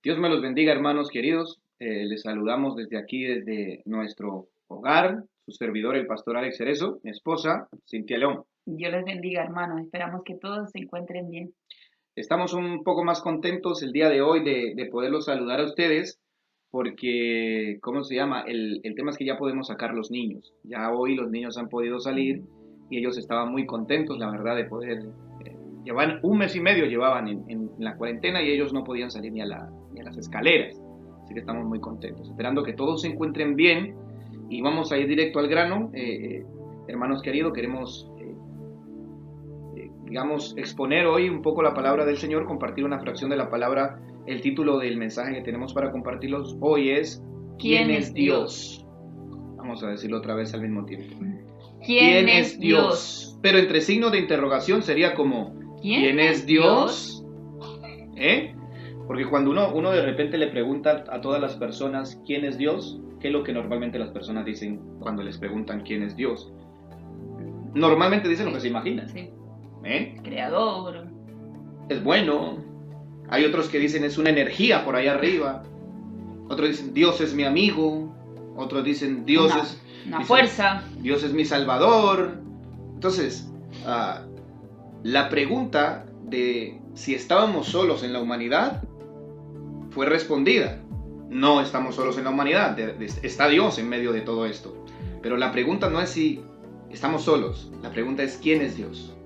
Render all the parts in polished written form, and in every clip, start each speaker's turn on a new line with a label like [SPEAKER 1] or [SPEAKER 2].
[SPEAKER 1] Dios me los bendiga, hermanos queridos. Les saludamos desde aquí, desde nuestro hogar, su servidor, el pastor Alex Cerezo, mi esposa, Cintia León.
[SPEAKER 2] Dios les bendiga, hermanos. Esperamos que todos se encuentren bien.
[SPEAKER 1] Estamos un poco más contentos el día de hoy de poderlos saludar a ustedes, porque, ¿cómo se llama? El tema es que ya podemos sacar los niños. Ya hoy los niños han podido salir y ellos estaban muy contentos, la verdad, de poder. Llevan un mes y medio llevaban en la cuarentena y ellos no podían salir ni a las escaleras. Así que estamos muy contentos, esperando que todos se encuentren bien y vamos a ir directo al grano. Hermanos queridos, queremos, digamos, exponer hoy un poco la palabra del Señor, compartir una fracción de la palabra. El título del mensaje que tenemos para compartirlos hoy es ¿Quién es Dios? Vamos a decirlo otra vez al mismo tiempo.
[SPEAKER 2] ¿Quién es Dios?
[SPEAKER 1] Pero entre signo de interrogación sería como ¿quién es Dios? Porque cuando uno de repente le pregunta a todas las personas ¿quién es Dios? ¿Qué es lo que normalmente las personas dicen cuando les preguntan quién es Dios? Normalmente dicen lo que se imaginan.
[SPEAKER 2] Sí.
[SPEAKER 1] ¿Eh?
[SPEAKER 2] Creador.
[SPEAKER 1] Es bueno. Hay otros que dicen es una energía por allá arriba. Otros dicen Dios es mi amigo. Otros dicen Dios es
[SPEAKER 2] una fuerza.
[SPEAKER 1] Dios es mi salvador. Entonces, la pregunta de si estábamos solos en la humanidad fue respondida. No estamos solos en la humanidad, está Dios en medio de todo esto. Pero la pregunta no es si estamos solos, la pregunta es ¿quién es Dios?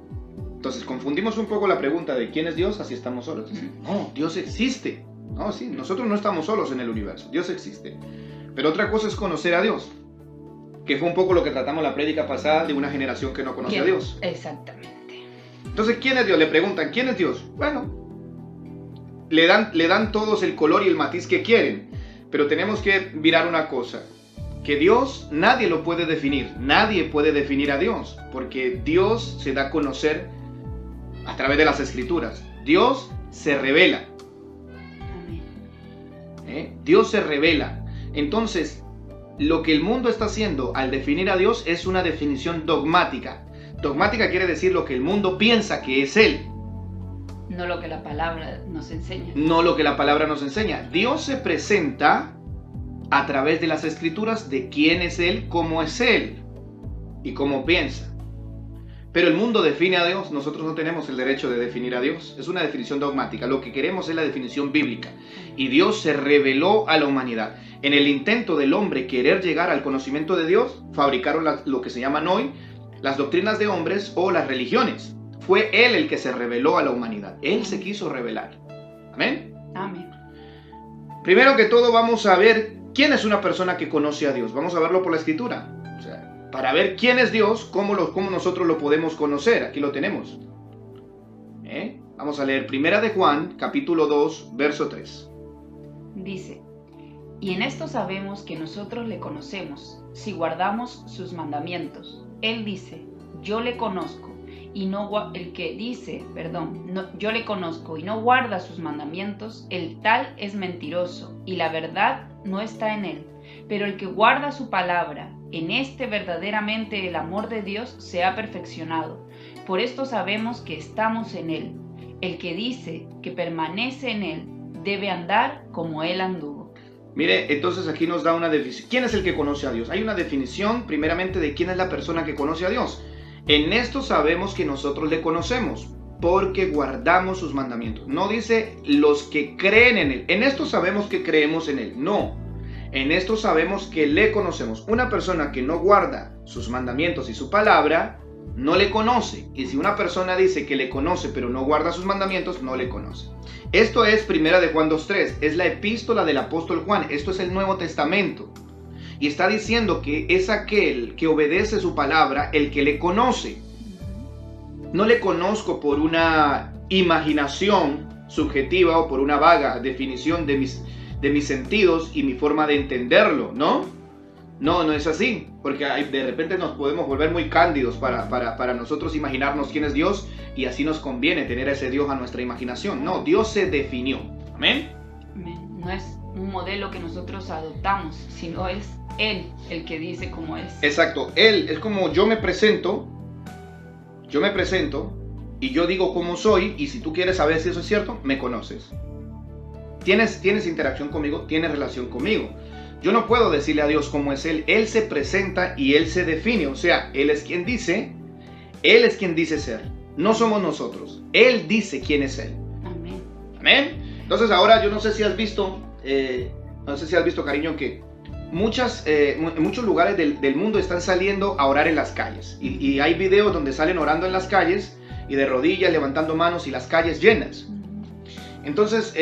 [SPEAKER 1] Entonces confundimos un poco la pregunta de ¿quién es Dios? Así estamos solos. No, Dios existe. No, sí, nosotros no estamos solos en el universo, Dios existe. Pero otra cosa es conocer a Dios, que fue un poco lo que tratamos la prédica pasada de una generación que no conoce a Dios.
[SPEAKER 2] Exactamente.
[SPEAKER 1] Entonces, ¿quién es Dios? Le preguntan, ¿quién es Dios? Bueno, le dan todos el color y el matiz que quieren, pero tenemos que mirar una cosa, que Dios nadie lo puede definir, nadie puede definir a Dios, porque Dios se da a conocer a través de las Escrituras. Dios se revela. Dios se revela. Entonces, lo que el mundo está haciendo al definir a Dios es una definición dogmática. Dogmática quiere decir lo que el mundo piensa que es Él.
[SPEAKER 2] No lo que la palabra nos enseña.
[SPEAKER 1] No lo que la palabra nos enseña. Dios se presenta a través de las Escrituras de quién es Él, cómo es Él y cómo piensa. Pero el mundo define a Dios, nosotros no tenemos el derecho de definir a Dios. Es una definición dogmática. Lo que queremos es la definición bíblica. Y Dios se reveló a la humanidad. En el intento del hombre querer llegar al conocimiento de Dios, fabricaron lo que se llaman hoy las doctrinas de hombres o las religiones. Fue Él el que se reveló a la humanidad. Él se quiso revelar. Amén.
[SPEAKER 2] Amén.
[SPEAKER 1] Primero que todo vamos a ver quién es una persona que conoce a Dios. Vamos a verlo por la Escritura. O sea, para ver quién es Dios, cómo nosotros lo podemos conocer. Aquí lo tenemos. Vamos a leer Primera de Juan, capítulo 2, verso 3.
[SPEAKER 2] Dice, y en esto sabemos que nosotros le conocemos, si guardamos sus mandamientos. Él dice, yo le conozco, yo le conozco y no guarda sus mandamientos, el tal es mentiroso, y la verdad no está en él. Pero el que guarda su palabra, en este verdaderamente el amor de Dios se ha perfeccionado. Por esto sabemos que estamos en él. El que dice que permanece en él, debe andar como él anduvo.
[SPEAKER 1] Mire, entonces aquí nos da una definición. ¿Quién es el que conoce a Dios? Hay una definición primeramente de quién es la persona que conoce a Dios. En esto sabemos que nosotros le conocemos, porque guardamos sus mandamientos. No dice los que creen en Él. En esto sabemos que creemos en Él. No. En esto sabemos que le conocemos. Una persona que no guarda sus mandamientos y su palabra, no le conoce. Y si una persona dice que le conoce, pero no guarda sus mandamientos, no le conoce. Esto es Primera de Juan 2.3. Es la epístola del apóstol Juan. Esto es el Nuevo Testamento. Y está diciendo que es aquel que obedece su palabra el que le conoce. No le conozco por una imaginación subjetiva o por una vaga definición de mis sentidos y mi forma de entenderlo, ¿no? No es así, porque de repente nos podemos volver muy cándidos para nosotros imaginarnos quién es Dios y así nos conviene tener a ese Dios a nuestra imaginación. No, Dios se definió. ¿Amén?
[SPEAKER 2] No es un modelo que nosotros adoptamos, sino es Él el que dice cómo es.
[SPEAKER 1] Exacto, Él es como yo me presento y yo digo cómo soy, y si tú quieres saber si eso es cierto, me conoces. tienes interacción conmigo, tienes relación conmigo. Yo no puedo decirle a Dios cómo es Él. Él se presenta y Él se define. O sea, Él es quien dice ser. No somos nosotros. Él dice quién es Él.
[SPEAKER 2] Amén.
[SPEAKER 1] Amén. Entonces ahora yo no sé si has visto, cariño, que muchos lugares del mundo están saliendo a orar en las calles. Y hay videos donde salen orando en las calles y de rodillas, levantando manos y las calles llenas. Entonces,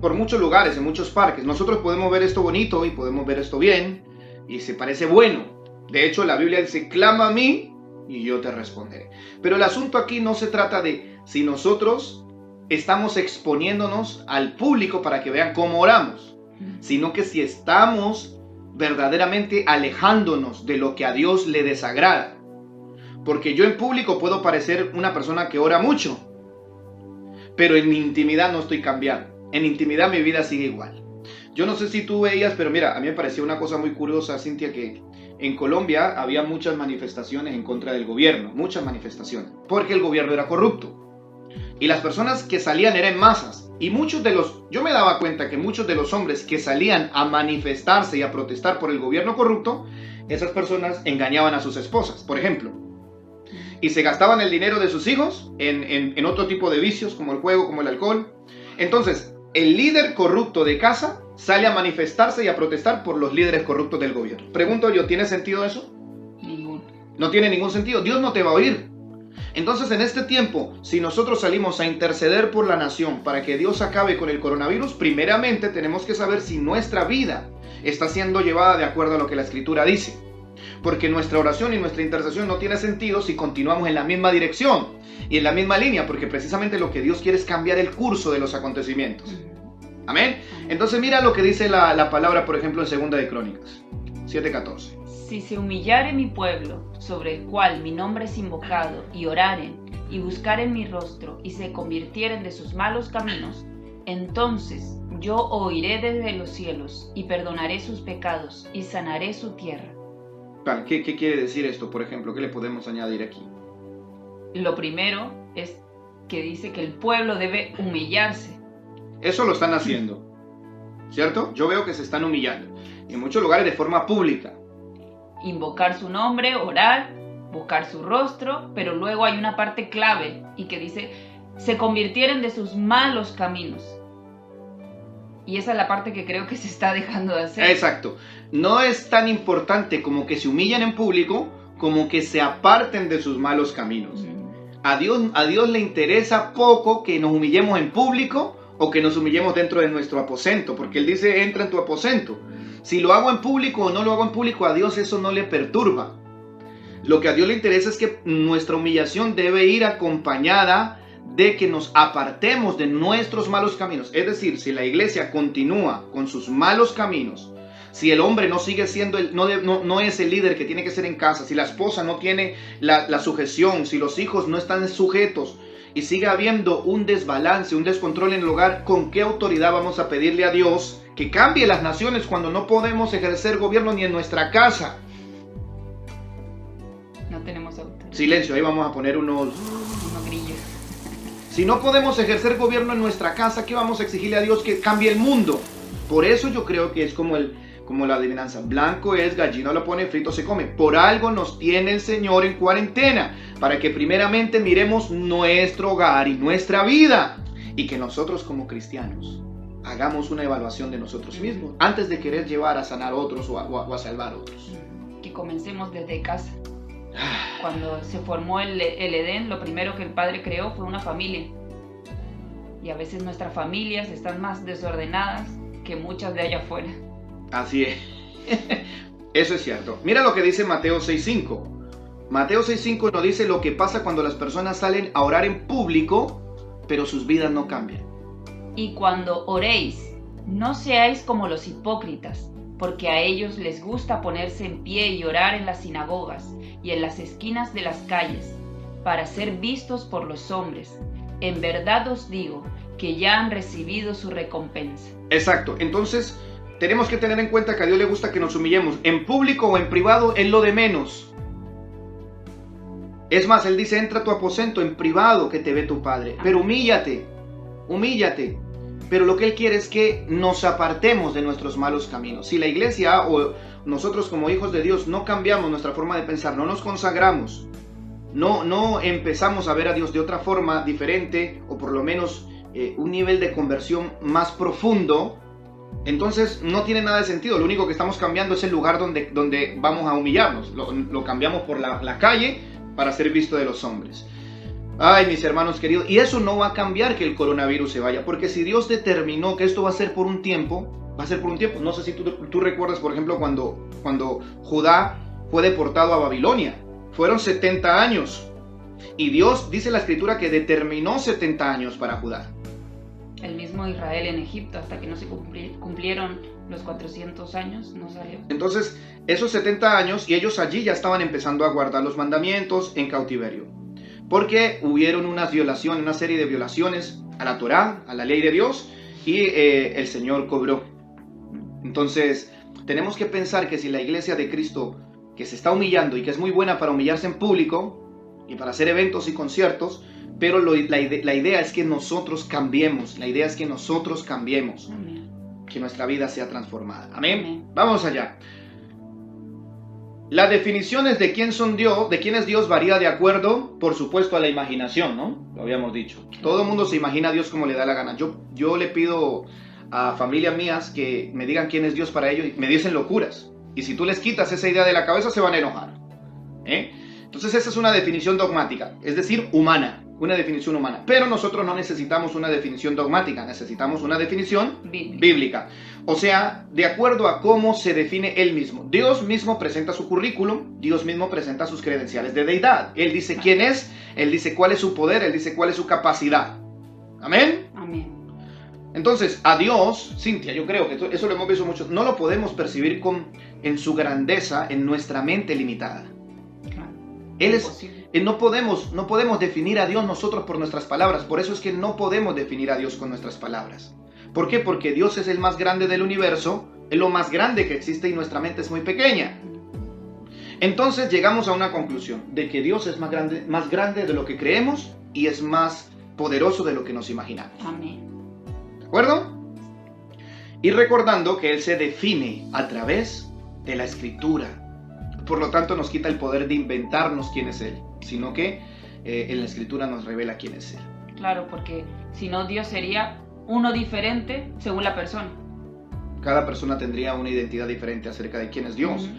[SPEAKER 1] por muchos lugares, en muchos parques, nosotros podemos ver esto bonito y podemos ver esto bien y se parece bueno. De hecho, la Biblia dice, clama a mí y yo te responderé. Pero el asunto aquí no se trata de si nosotros estamos exponiéndonos al público para que vean cómo oramos, sino que si estamos verdaderamente alejándonos de lo que a Dios le desagrada. Porque yo en público puedo parecer una persona que ora mucho, pero en mi intimidad no estoy cambiando. En intimidad mi vida sigue igual. Yo no sé si tú veías, pero mira, a mí me pareció una cosa muy curiosa, Cintia, que en Colombia había muchas manifestaciones en contra del gobierno, muchas manifestaciones, porque el gobierno era corrupto. Y las personas que salían eran masas. Y yo me daba cuenta que muchos de los hombres que salían a manifestarse y a protestar por el gobierno corrupto, esas personas engañaban a sus esposas, por ejemplo. Y se gastaban el dinero de sus hijos en otro tipo de vicios, como el juego, como el alcohol. Entonces, el líder corrupto de casa sale a manifestarse y a protestar por los líderes corruptos del gobierno. Pregunto yo, ¿tiene sentido eso?
[SPEAKER 2] Ninguno.
[SPEAKER 1] No tiene ningún sentido. Dios no te va a oír. Entonces, en este tiempo, si nosotros salimos a interceder por la nación para que Dios acabe con el coronavirus, primeramente tenemos que saber si nuestra vida está siendo llevada de acuerdo a lo que la Escritura dice. Porque nuestra oración y nuestra intercesión no tiene sentido si continuamos en la misma dirección y en la misma línea, porque precisamente lo que Dios quiere es cambiar el curso de los acontecimientos. Amén. Entonces mira lo que dice la palabra, por ejemplo, en 2 de Crónicas 7:14.
[SPEAKER 2] Si se humillare mi pueblo, sobre el cual mi nombre es invocado, y oraren, y buscaren mi rostro, y se convirtieren de sus malos caminos, entonces yo oiré desde los cielos, y perdonaré sus pecados, y sanaré su tierra.
[SPEAKER 1] ¿Qué quiere decir esto, por ejemplo? ¿Qué le podemos añadir aquí?
[SPEAKER 2] Lo primero es que dice que el pueblo debe humillarse.
[SPEAKER 1] Eso lo están haciendo, ¿cierto? Yo veo que se están humillando. En muchos lugares de forma pública.
[SPEAKER 2] Invocar su nombre, orar, buscar su rostro, pero luego hay una parte clave y que dice, se convirtieron de sus malos caminos. Y esa es la parte que creo que se está dejando de hacer.
[SPEAKER 1] Exacto. No es tan importante como que se humillen en público, como que se aparten de sus malos caminos. A Dios le interesa poco que nos humillemos en público o que nos humillemos dentro de nuestro aposento, porque Él dice, entra en tu aposento. Si lo hago en público o no lo hago en público, a Dios eso no le perturba. Lo que a Dios le interesa es que nuestra humillación debe ir acompañada de que nos apartemos de nuestros malos caminos. Es decir, si la iglesia continúa con sus malos caminos, si el hombre no sigue siendo, no es el líder que tiene que ser en casa, si la esposa no tiene la sujeción, si los hijos no están sujetos y sigue habiendo un desbalance, un descontrol en el hogar, ¿con qué autoridad vamos a pedirle a Dios que cambie las naciones cuando no podemos ejercer gobierno ni en nuestra casa?
[SPEAKER 2] No tenemos autoridad.
[SPEAKER 1] Silencio, ahí vamos a poner unos
[SPEAKER 2] grillos.
[SPEAKER 1] Si no podemos ejercer gobierno en nuestra casa, ¿qué vamos a exigirle a Dios que cambie el mundo? Por eso yo creo que es como la adivinanza. Blanco es, gallina lo pone, frito se come. Por algo nos tiene el Señor en cuarentena, para que primeramente miremos nuestro hogar y nuestra vida, y que nosotros como cristianos hagamos una evaluación de nosotros mismos, antes de querer llevar a sanar a otros o a salvar a otros.
[SPEAKER 2] Que comencemos desde casa. Cuando se formó el Edén, lo primero que el Padre creó fue una familia. Y a veces nuestras familias están más desordenadas que muchas de allá afuera.
[SPEAKER 1] Así es. Eso es cierto. Mira lo que dice Mateo 6:5. Mateo 6:5 nos dice lo que pasa cuando las personas salen a orar en público, pero sus vidas no cambian.
[SPEAKER 2] Y cuando oréis, no seáis como los hipócritas, porque a ellos les gusta ponerse en pie y orar en las sinagogas y en las esquinas de las calles, para ser vistos por los hombres. En verdad os digo que ya han recibido su recompensa.
[SPEAKER 1] Exacto. Entonces, tenemos que tener en cuenta que a Dios le gusta que nos humillemos. En público o en privado es lo de menos. Es más, Él dice, entra a tu aposento en privado que te ve tu Padre. Pero humíllate. pero lo que Él quiere es que nos apartemos de nuestros malos caminos. Si la iglesia o nosotros como hijos de Dios no cambiamos nuestra forma de pensar, no nos consagramos, no empezamos a ver a Dios de otra forma diferente, o por lo menos un nivel de conversión más profundo, entonces no tiene nada de sentido. Lo único que estamos cambiando es el lugar donde vamos a humillarnos. Lo cambiamos por la calle para ser visto de los hombres. Ay, mis hermanos queridos, y eso no va a cambiar que el coronavirus se vaya, porque si Dios determinó que esto va a ser por un tiempo, va a ser por un tiempo. No sé si tú recuerdas, por ejemplo, cuando Judá fue deportado a Babilonia. Fueron 70 años. Y Dios, dice la Escritura, que determinó 70 años para Judá.
[SPEAKER 2] El mismo Israel en Egipto, hasta que no se cumplieron los 400 años, no salió.
[SPEAKER 1] Entonces, esos 70 años, y ellos allí ya estaban empezando a guardar los mandamientos en cautiverio. Porque hubieron una serie de violaciones a la Torá, a la ley de Dios, y el Señor cobró. Entonces, tenemos que pensar que si la iglesia de Cristo, que se está humillando y que es muy buena para humillarse en público y para hacer eventos y conciertos, pero la idea es que nosotros cambiemos,
[SPEAKER 2] Amén.
[SPEAKER 1] que nuestra vida sea transformada. Amén.
[SPEAKER 2] Amén.
[SPEAKER 1] Vamos allá. Las definiciones de quién es Dios varía de acuerdo, por supuesto, a la imaginación, ¿no? Lo habíamos dicho. Todo el mundo se imagina a Dios como le da la gana. Yo le pido a familias mías que me digan quién es Dios para ellos y me dicen locuras. Y si tú les quitas esa idea de la cabeza, se van a enojar. Entonces esa es una definición dogmática, es decir, humana. Una definición humana. Pero nosotros no necesitamos una definición dogmática, necesitamos una definición bíblica. O sea, de acuerdo a cómo se define Él mismo. Dios mismo presenta su currículum, Dios mismo presenta sus credenciales de deidad. Él dice quién es, Él dice cuál es su poder, Él dice cuál es su capacidad. ¿Amén?
[SPEAKER 2] Amén.
[SPEAKER 1] Entonces, a Dios, Cintia, yo creo que eso lo hemos visto mucho, no lo podemos percibir en su grandeza, en nuestra mente limitada.
[SPEAKER 2] Claro.
[SPEAKER 1] No podemos definir a Dios nosotros por nuestras palabras. Por eso es que no podemos definir a Dios con nuestras palabras. ¿Por qué? Porque Dios es el más grande del universo, es lo más grande que existe y nuestra mente es muy pequeña. Entonces llegamos a una conclusión de que Dios es más grande de lo que creemos y es más poderoso de lo que nos imaginamos.
[SPEAKER 2] Amén.
[SPEAKER 1] ¿De acuerdo? Y recordando que Él se define a través de la Escritura. Por lo tanto, nos quita el poder de inventarnos quién es Él, sino que en la Escritura nos revela quién es Él.
[SPEAKER 2] Claro, porque si no, Dios sería uno diferente según la persona.
[SPEAKER 1] Cada persona tendría una identidad diferente acerca de quién es Dios.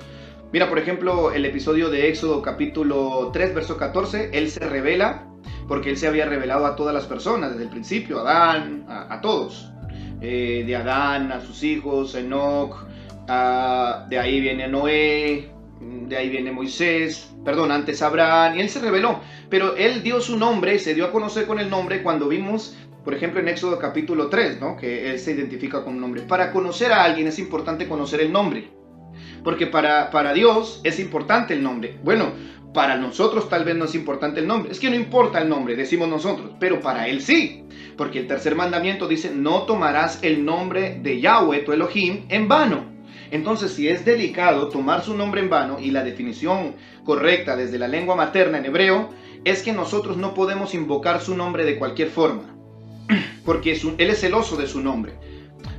[SPEAKER 1] Mira, por ejemplo, el episodio de Éxodo capítulo 3, verso 14, Él se revela porque Él se había revelado a todas las personas desde el principio, a Adán, a todos. De Adán a sus hijos, Enoc, de ahí viene Noé, de ahí viene Moisés, antes Abraham, y Él se reveló, pero Él dio su nombre, se dio a conocer con el nombre cuando vimos, por ejemplo, en Éxodo capítulo 3, ¿no? Que Él se identifica con un nombre. Para conocer a alguien es importante conocer el nombre, porque para Dios es importante el nombre. Bueno, para nosotros tal vez no es importante el nombre, es que no importa el nombre, decimos nosotros, pero para Él sí, porque el tercer mandamiento dice, no tomarás el nombre de Yahweh, tu Elohim, en vano. Entonces, si es delicado tomar su nombre en vano, y la definición correcta desde la lengua materna en hebreo, es que nosotros no podemos invocar su nombre de cualquier forma, porque Él es celoso de su nombre.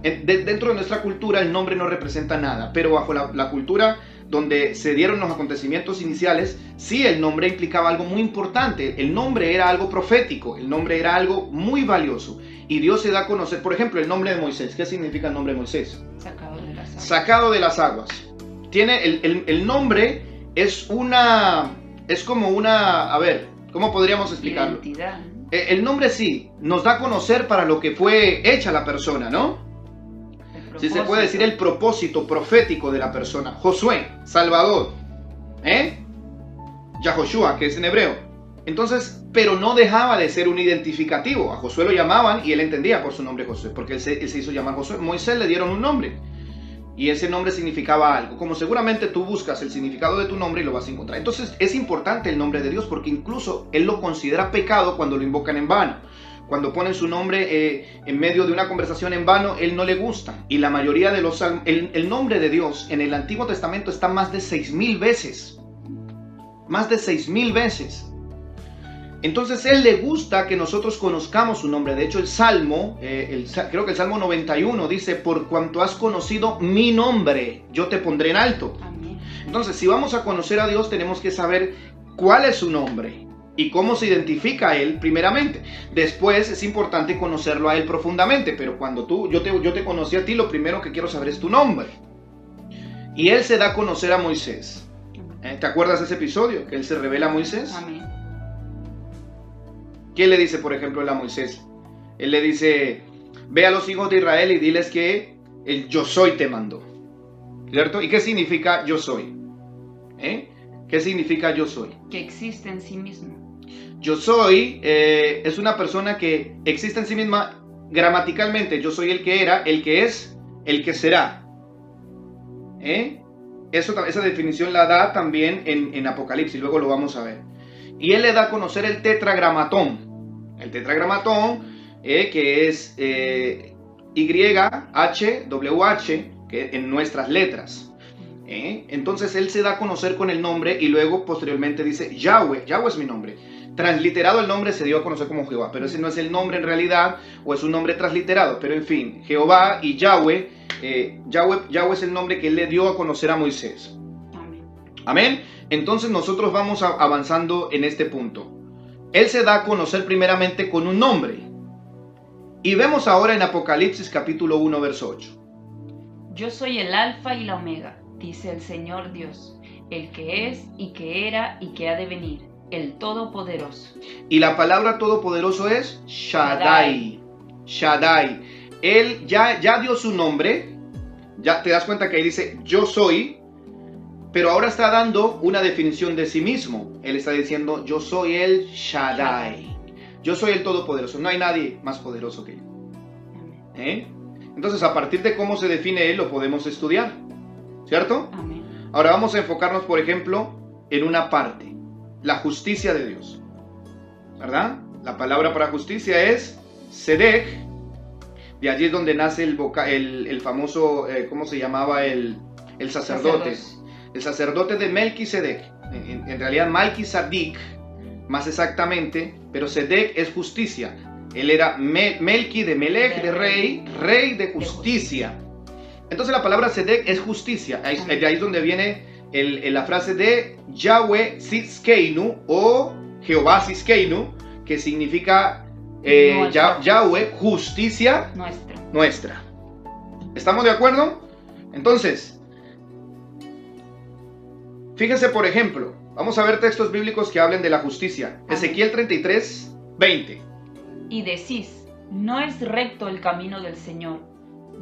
[SPEAKER 1] Dentro de nuestra cultura el nombre no representa nada, pero bajo la cultura donde se dieron los acontecimientos iniciales, sí, el nombre implicaba algo muy importante. El nombre era algo profético, el nombre era algo muy valioso. Y Dios se da a conocer, por ejemplo, el nombre de Moisés. ¿Qué significa el nombre de Moisés?
[SPEAKER 2] Sacado de las aguas.
[SPEAKER 1] Sacado de las aguas. Tiene el nombre es como una, a ver, ¿cómo podríamos explicarlo?
[SPEAKER 2] Identidad.
[SPEAKER 1] El nombre sí, nos da a conocer para lo que fue hecha la persona, ¿no? Si se puede decir el propósito profético de la persona. Josué, Salvador, Yahoshua, que es en hebreo. Entonces, pero no dejaba de ser un identificativo. A Josué lo llamaban y él entendía por su nombre Josué, porque él se hizo llamar Josué. Moisés le dieron un nombre y ese nombre significaba algo. Como seguramente tú buscas el significado de tu nombre y lo vas a encontrar. Entonces es importante el nombre de Dios, porque incluso Él lo considera pecado cuando lo invocan en vano. Cuando ponen su nombre en medio de una conversación en vano, Él no le gusta. Y la mayoría de los salmos, el nombre de Dios en el Antiguo Testamento está más de 6,000 veces. Más de 6,000 veces. Entonces Él le gusta que nosotros conozcamos su nombre. De hecho, el Salmo, creo que el Salmo 91 dice, por cuanto has conocido mi nombre, yo te pondré en alto.
[SPEAKER 2] Amén.
[SPEAKER 1] Entonces, si vamos a conocer a Dios, tenemos que saber cuál es su nombre y cómo se identifica a Él primeramente. Después es importante conocerlo a Él profundamente, pero cuando yo te conocí a ti, lo primero que quiero saber es tu nombre. Y Él se da a conocer a Moisés. ¿Te acuerdas de ese episodio? Que Él se revela a Moisés.
[SPEAKER 2] Amén.
[SPEAKER 1] ¿Qué le dice, por ejemplo, él a Moisés? Él le dice, ve a los hijos de Israel y diles que el yo soy te mandó. ¿Cierto? ¿Y qué significa yo soy? ¿Qué significa yo soy?
[SPEAKER 2] Que existe en sí mismo.
[SPEAKER 1] Yo soy es una persona que existe en sí misma gramaticalmente. Yo soy el que era, el que es, el que será. Esa definición la da también en Apocalipsis, luego lo vamos a ver. Y él le da a conocer el tetragramatón. El tetragramatón, que es YHWH, que en nuestras letras. Entonces él se da a conocer con el nombre y luego posteriormente dice Yahweh. Yahweh es mi nombre. Transliterado el nombre se dio a conocer como Jehová, pero ese no es el nombre en realidad, o es un nombre transliterado. Pero en fin, Jehová y Yahweh, Yahweh es el nombre que él le dio a conocer a Moisés.
[SPEAKER 2] Amén.
[SPEAKER 1] Amén. Entonces nosotros vamos avanzando en este punto. Él se da a conocer primeramente con un nombre. Y vemos ahora en Apocalipsis capítulo 1, verso 8.
[SPEAKER 2] Yo soy el Alfa y la Omega, dice el Señor Dios, el que es y que era y que ha de venir, el Todopoderoso.
[SPEAKER 1] Y la palabra todopoderoso es Shaddai. Shaddai. Él ya dio su nombre. Ya te das cuenta que ahí dice yo soy. Pero ahora está dando una definición de sí mismo. Él está diciendo yo soy el Shaddai. Yo soy el Todopoderoso. No hay nadie más poderoso que yo. Entonces, a partir de cómo se define él, lo podemos estudiar. ¿Cierto?
[SPEAKER 2] Amén.
[SPEAKER 1] Ahora vamos a enfocarnos, por ejemplo, en una parte. La justicia de Dios. ¿Verdad? La palabra para justicia es Sedek. De allí es donde nace el famoso, ¿cómo se llamaba? El sacerdote. El sacerdote de Melquisedec. En realidad Malquisadik, más exactamente, pero Sedek es justicia. Él era Melqui de Melech, de rey, rey de justicia. Entonces la palabra Sedek es justicia. De ahí es donde viene la frase de Yahweh Tzidkeinu o Jehová Tzidkeinu, que significa Yahweh, justicia nuestra. ¿Estamos de acuerdo? Entonces, fíjense, por ejemplo, vamos a ver textos bíblicos que hablen de la justicia. Ezequiel 33, 20.
[SPEAKER 2] Y decís, no es recto el camino del Señor.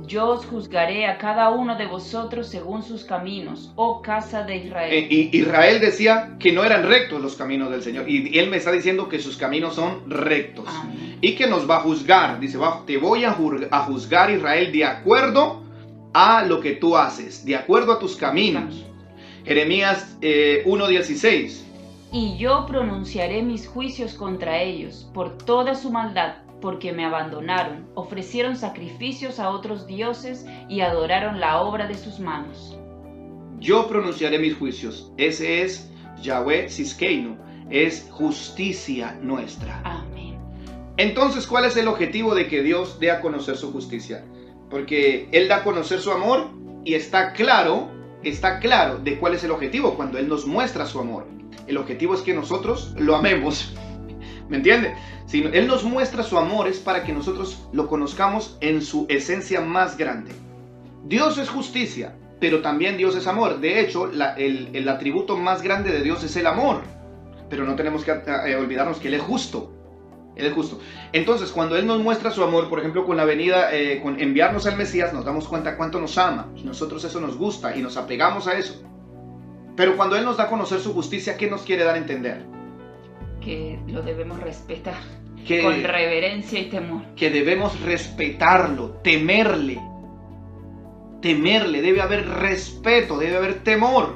[SPEAKER 2] Yo os juzgaré a cada uno de vosotros según sus caminos, oh casa de Israel.
[SPEAKER 1] Israel decía que no eran rectos los caminos del Señor. Y él me está diciendo que sus caminos son rectos.
[SPEAKER 2] Amén.
[SPEAKER 1] Y que nos va a juzgar. Dice, te voy a juzgar, Israel, de acuerdo a lo que tú haces, de acuerdo a tus caminos. Jeremías 1:16.
[SPEAKER 2] Y yo pronunciaré mis juicios contra ellos por toda su maldad, porque me abandonaron, ofrecieron sacrificios a otros dioses y adoraron la obra de sus manos.
[SPEAKER 1] Yo pronunciaré mis juicios. Ese es Yahweh Tzidkeinu, es justicia nuestra.
[SPEAKER 2] Amén.
[SPEAKER 1] Entonces, ¿cuál es el objetivo de que Dios dé a conocer su justicia? Porque Él da a conocer su amor y está claro de cuál es el objetivo cuando Él nos muestra su amor. El objetivo es que nosotros lo amemos. ¿Me entiende? Si Él nos muestra su amor es para que nosotros lo conozcamos en su esencia más grande. Dios es justicia, pero también Dios es amor. De hecho, el atributo más grande de Dios es el amor. Pero no tenemos que olvidarnos que Él es justo. Él es justo. Entonces, cuando Él nos muestra su amor, por ejemplo, con la venida, con enviarnos al Mesías, nos damos cuenta cuánto nos ama. Y nosotros eso nos gusta y nos apegamos a eso. Pero cuando Él nos da a conocer su justicia, ¿qué nos quiere dar a entender?
[SPEAKER 2] Que lo debemos respetar con reverencia y temor.
[SPEAKER 1] Que debemos respetarlo, temerle. Temerle, debe haber respeto, debe haber temor.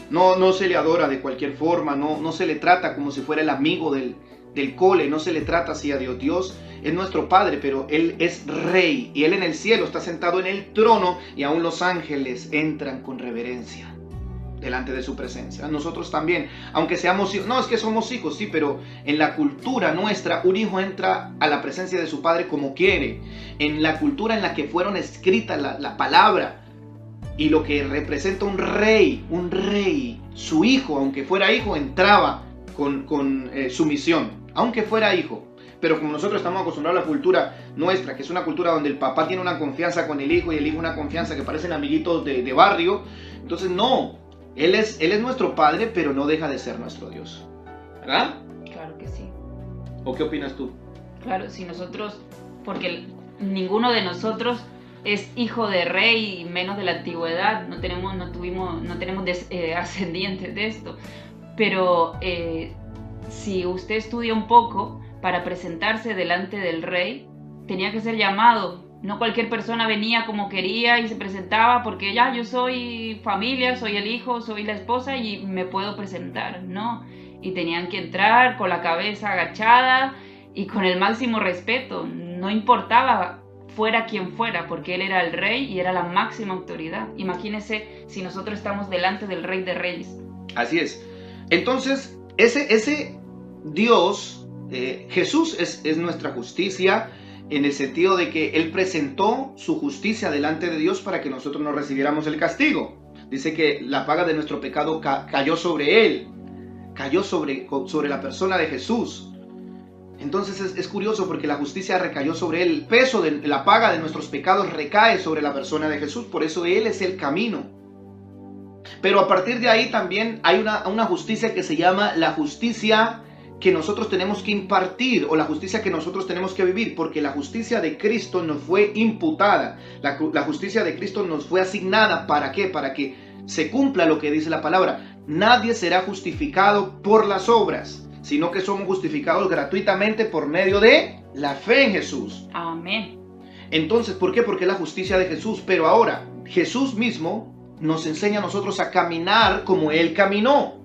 [SPEAKER 1] No se le adora de cualquier forma, no se le trata como si fuera el amigo del cole, no se le trata así a Dios. Dios es nuestro Padre, pero Él es Rey y Él en el cielo está sentado en el trono y aún los ángeles entran con reverencia. delante de su presencia. Nosotros también, aunque seamos hijos, no es que somos hijos, sí, pero en la cultura nuestra, un hijo entra a la presencia de su padre como quiere. En la cultura en la que fueron escritas la palabra y lo que representa un rey, su hijo, aunque fuera hijo, entraba con sumisión, aunque fuera hijo. Pero como nosotros estamos acostumbrados a la cultura nuestra, que es una cultura donde el papá tiene una confianza con el hijo y el hijo una confianza que parecen amiguitos de barrio, entonces no, él es nuestro padre, pero no deja de ser nuestro Dios, ¿verdad?
[SPEAKER 2] Claro que sí.
[SPEAKER 1] ¿O qué opinas tú?
[SPEAKER 2] Claro, si nosotros, porque ninguno de nosotros es hijo de rey, menos de la antigüedad, no tenemos ascendientes de esto, pero si usted estudia un poco, para presentarse delante del rey, tenía que ser llamado. No cualquier persona venía como quería y se presentaba porque ya yo soy familia, soy el hijo, soy la esposa y me puedo presentar. No, y tenían que entrar con la cabeza agachada y con el máximo respeto. No importaba fuera quien fuera, porque él era el rey y era la máxima autoridad. Imagínense si nosotros estamos delante del Rey de Reyes.
[SPEAKER 1] Así es. Entonces, ese Dios... Jesús es nuestra justicia en el sentido de que Él presentó su justicia delante de Dios para que nosotros no recibiéramos el castigo. Dice que la paga de nuestro pecado cayó sobre Él, cayó sobre la persona de Jesús. Entonces es curioso porque la justicia recayó sobre Él. El peso de la paga de nuestros pecados recae sobre la persona de Jesús, por eso Él es el camino. Pero a partir de ahí también hay una justicia que se llama la justicia que nosotros tenemos que impartir, o la justicia que nosotros tenemos que vivir, porque la justicia de Cristo nos fue imputada, la justicia de Cristo nos fue asignada. ¿Para qué? Para que se cumpla lo que dice la palabra. Nadie será justificado por las obras, sino que somos justificados gratuitamente por medio de la fe en Jesús.
[SPEAKER 2] Amén.
[SPEAKER 1] Entonces, ¿por qué? Porque es la justicia de Jesús. Pero ahora, Jesús mismo nos enseña a nosotros a caminar como Él caminó.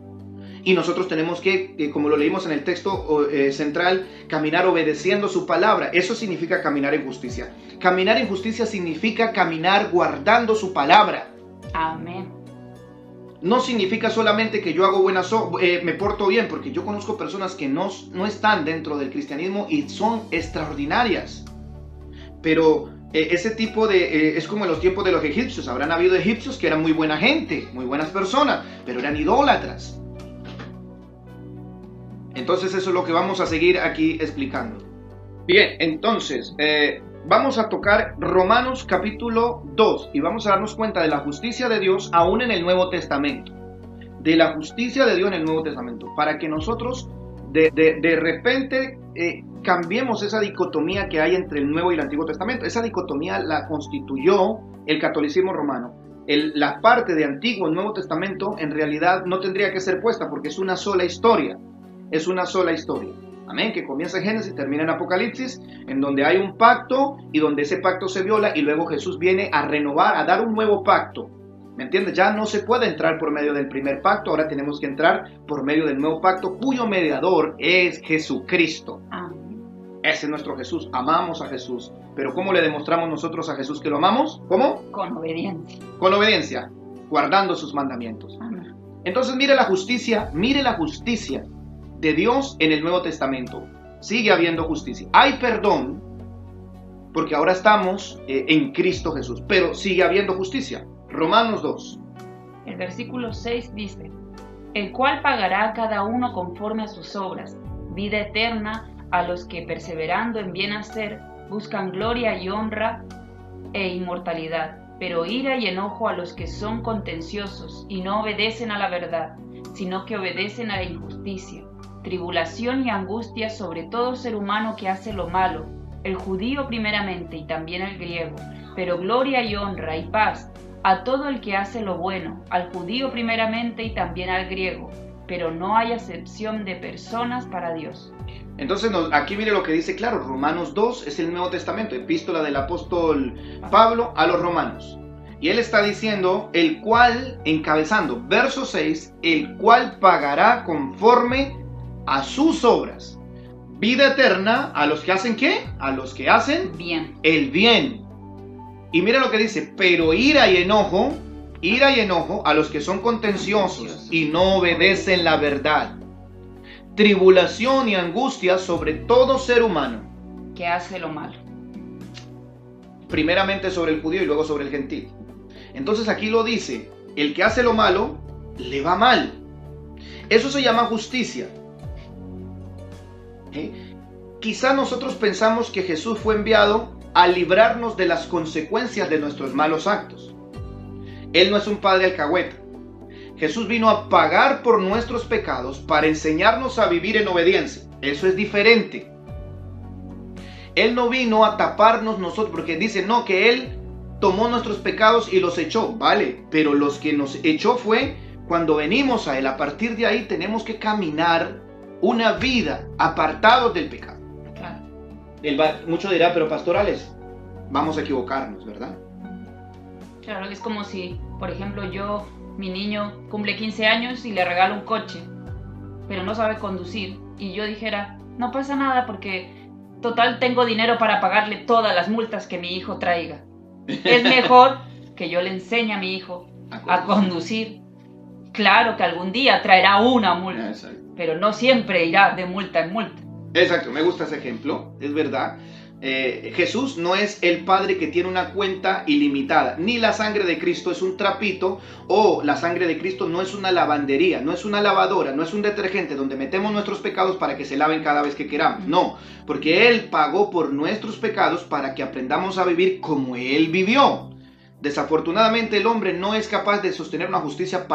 [SPEAKER 1] Y nosotros tenemos que, como lo leímos en el texto central, caminar obedeciendo su palabra. Eso significa caminar en justicia. Caminar en justicia significa caminar guardando su palabra.
[SPEAKER 2] Amén.
[SPEAKER 1] No significa solamente que yo hago me porto bien, porque yo conozco personas que no están dentro del cristianismo y son extraordinarias. Pero ese tipo es como en los tiempos de los egipcios. Habrán habido egipcios que eran muy buena gente, muy buenas personas, pero eran idólatras. Entonces eso es lo que vamos a seguir aquí explicando. Bien, entonces vamos a tocar Romanos capítulo 2 y vamos a darnos cuenta de la justicia de Dios aún en el Nuevo Testamento. De la justicia de Dios en el Nuevo Testamento. Para que nosotros de repente cambiemos esa dicotomía que hay entre el Nuevo y el Antiguo Testamento. Esa dicotomía la constituyó el catolicismo romano. La parte de Antiguo y Nuevo Testamento en realidad no tendría que ser puesta porque es una sola historia. Es una sola historia, amén, que comienza en Génesis y termina en Apocalipsis, en donde hay un pacto y donde ese pacto se viola y luego Jesús viene a renovar, a dar un nuevo pacto, ¿me entiendes? Ya no se puede entrar por medio del primer pacto, ahora tenemos que entrar por medio del nuevo pacto, cuyo mediador es Jesucristo.
[SPEAKER 2] Amén.
[SPEAKER 1] Ese es nuestro Jesús, amamos a Jesús, pero ¿cómo le demostramos nosotros a Jesús que lo amamos? ¿Cómo?
[SPEAKER 2] Con obediencia.
[SPEAKER 1] Con obediencia, guardando sus mandamientos.
[SPEAKER 2] Amén.
[SPEAKER 1] Entonces mire la justicia de Dios en el Nuevo Testamento. Sigue habiendo justicia. Hay perdón, porque ahora estamos en Cristo Jesús, pero sigue habiendo justicia. Romanos 2.
[SPEAKER 2] El versículo 6 dice: el cual pagará a cada uno conforme a sus obras, vida eterna a los que perseverando en bien hacer buscan gloria y honra e inmortalidad, pero ira y enojo a los que son contenciosos y no obedecen a la verdad, sino que obedecen a la injusticia. Tribulación y angustia sobre todo ser humano que hace lo malo, el judío primeramente y también el griego, pero gloria y honra y paz a todo el que hace lo bueno, al judío primeramente y también al griego, pero no hay acepción de personas para Dios.
[SPEAKER 1] Entonces aquí mire lo que dice claro, Romanos 2 es el Nuevo Testamento, epístola del apóstol Pablo a los romanos. Y él está diciendo, el cual, encabezando, verso 6, el cual pagará conforme a sus obras, vida eterna a los que hacen ¿qué? A los que hacen
[SPEAKER 2] bien.
[SPEAKER 1] El bien. Y mira lo que dice, pero ira y enojo ira y enojo a los que son contenciosos y no obedecen la verdad. Tribulación y angustia sobre todo ser humano.
[SPEAKER 2] Que hace lo malo.
[SPEAKER 1] Primeramente sobre el judío y luego sobre el gentil. Entonces aquí lo dice, el que hace lo malo, le va mal. Eso se llama justicia. Quizá nosotros pensamos que Jesús fue enviado a librarnos de las consecuencias de nuestros malos actos. Él no es un padre alcahueta. Jesús vino a pagar por nuestros pecados para enseñarnos a vivir en obediencia. Eso es diferente. Él no vino a taparnos nosotros, porque dice, no, que Él tomó nuestros pecados y los echó. Vale, pero los que nos echó fue cuando venimos a Él. A partir de ahí tenemos que caminar una vida apartados del pecado. Claro. Mucho dirá, pero pastorales, vamos a equivocarnos, ¿verdad?
[SPEAKER 2] Claro, es como si, por ejemplo, mi niño cumple 15 años y le regalo un coche, pero no sabe conducir, y yo dijera, no pasa nada porque total tengo dinero para pagarle todas las multas que mi hijo traiga. Es mejor que yo le enseñe a mi hijo a conducir. Claro que algún día traerá una multa, pero no siempre irá de multa en multa.
[SPEAKER 1] Exacto, me gusta ese ejemplo, es verdad. Jesús no es el Padre que tiene una cuenta ilimitada, ni la sangre de Cristo es un trapito, o la sangre de Cristo no es una lavandería, no es una lavadora, no es un detergente donde metemos nuestros pecados para que se laven cada vez que queramos. No, porque Él pagó por nuestros pecados para que aprendamos a vivir como Él vivió. Desafortunadamente el hombre no es capaz de sostener una justicia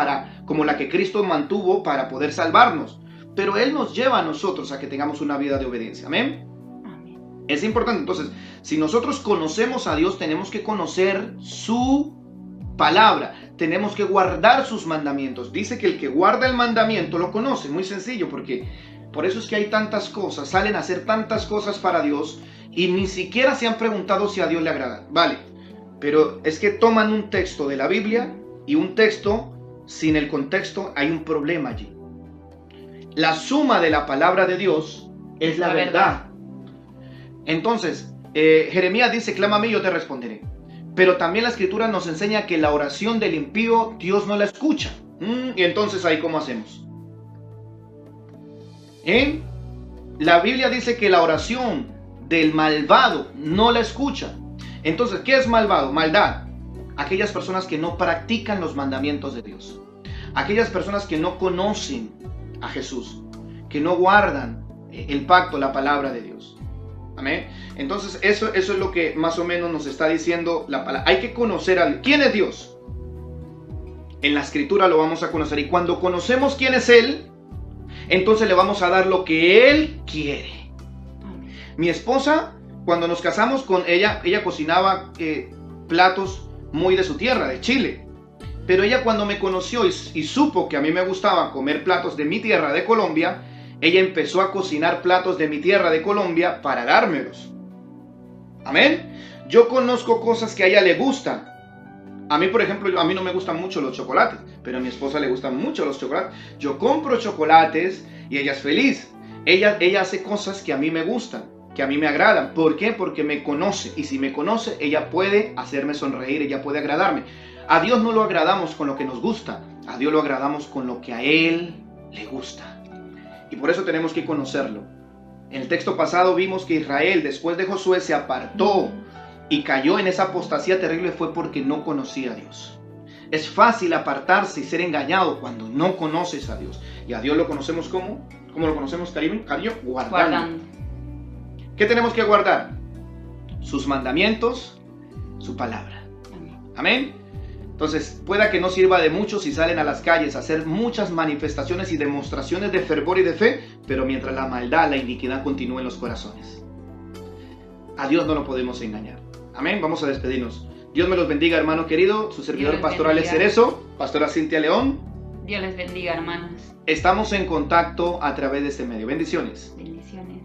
[SPEAKER 1] como la que Cristo mantuvo para poder salvarnos, pero Él nos lleva a nosotros a que tengamos una vida de obediencia. Amén. Es importante. Entonces, si nosotros conocemos a Dios, tenemos que conocer su palabra, tenemos que guardar sus mandamientos. Dice que el que guarda el mandamiento lo conoce. Muy sencillo, porque por eso es que hay tantas cosas, salen a hacer tantas cosas para Dios y ni siquiera se han preguntado si a Dios le agrada. Vale, pero es que toman un texto de la Biblia y un texto sin el contexto, hay un problema allí. La suma de la palabra de Dios es la verdad. Entonces, Jeremías dice, clama a mí y yo te responderé. Pero también la Escritura nos enseña que la oración del impío, Dios no la escucha. Y entonces, ¿ahí cómo hacemos? La Biblia dice que la oración del malvado no la escucha. Entonces, ¿qué es malvado? Maldad. Aquellas personas que no practican los mandamientos de Dios. Aquellas personas que no conocen a Jesús. Que no guardan el pacto, la palabra de Dios. Amén. Entonces eso es lo que más o menos nos está diciendo la palabra. Hay que conocer a quién es Dios. En la Escritura lo vamos a conocer. Y cuando conocemos quién es Él, entonces le vamos a dar lo que Él quiere. Mi esposa, cuando nos casamos con ella cocinaba platos muy de su tierra, de Chile. Pero ella cuando me conoció y supo que a mí me gustaba comer platos de mi tierra, de Colombia, ella empezó a cocinar platos de mi tierra de Colombia para dármelos. Amén. Yo conozco cosas que a ella le gustan. A mí, por ejemplo, a mí no me gustan mucho los chocolates, pero a mi esposa le gustan mucho los chocolates. Yo compro chocolates y ella es feliz. Ella hace cosas que a mí me gustan, que a mí me agradan. ¿Por qué? Porque me conoce. Y si me conoce, ella puede hacerme sonreír, ella puede agradarme. A Dios no lo agradamos con lo que nos gusta. A Dios lo agradamos con lo que a Él le gusta. Y por eso tenemos que conocerlo. En el texto pasado vimos que Israel, después de Josué, se apartó y cayó en esa apostasía terrible. Fue porque no conocía a Dios. Es fácil apartarse y ser engañado cuando no conoces a Dios. Y a Dios lo conocemos ¿cómo? ¿Cómo lo conocemos, cariño? Guardando. ¿Qué tenemos que guardar? Sus mandamientos, su palabra. Amén. Entonces, pueda que no sirva de mucho si salen a las calles a hacer muchas manifestaciones y demostraciones de fervor y de fe, pero mientras la maldad, la iniquidad continúe en los corazones. A Dios no lo podemos engañar. Amén. Vamos a despedirnos. Dios me los bendiga, hermano querido. Su servidor pastor Alex Cerezo, pastora Cintia León.
[SPEAKER 2] Dios les bendiga, hermanos.
[SPEAKER 1] Estamos en contacto a través de este medio. Bendiciones.
[SPEAKER 2] Bendiciones.